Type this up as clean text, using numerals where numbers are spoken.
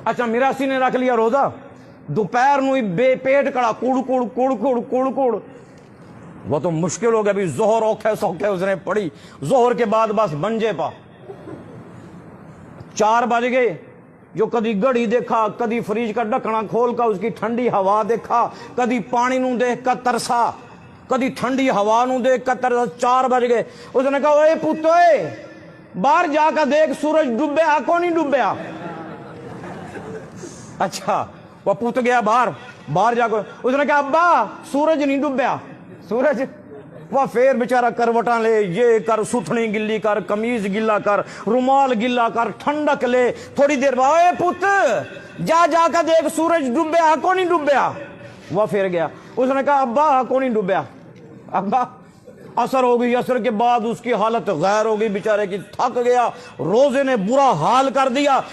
अच्छा मिरासी ने रख लिया रोजा, दोपहर ਨੂੰ पेट कड़ा कुड़ कुड़ कुड़ कुड़ कुड़ कुड़, वो तो मुश्किल हो गया भी। जोहर औखे सौखे उसने पढ़ी, जोहर के बाद बस मंजे पा 4 बज गए। जो कदी घड़ी देखा, कदी फ्रिज का ढक्कना खोल कर उसकी ठंडी हवा देखा, कदी पानी नू देख कर तरसा, कदी ठंडी हवा नू देख कर तरसा। 4 बज गए। उसने कहा ओए पुत ओए बाहर जाकर देख सूरज डूबया को नहीं डूबया। अच्छा वो पुत गया बाहर जाकर, उसने कहा अब्बा सूरज नहीं डूबया। सूरज वह फिर बेचारा करवटा ले, ये कर, सुथनी गिल्ली कर, कमीज गिल्ला कर, रुमाल गिल्ला कर, ठंडक ले। थोड़ी देर बाद ओए पुत जाकर देख सूरज डूबया को नहीं डूबया। वह फिर गया। उसने कहा अब्बा को नहीं डूबया। अब्बा असर हो गई, असर के बाद उसकी हालत गैर हो गई बेचारे की, थक गया, रोजे ने बुरा हाल कर दिया।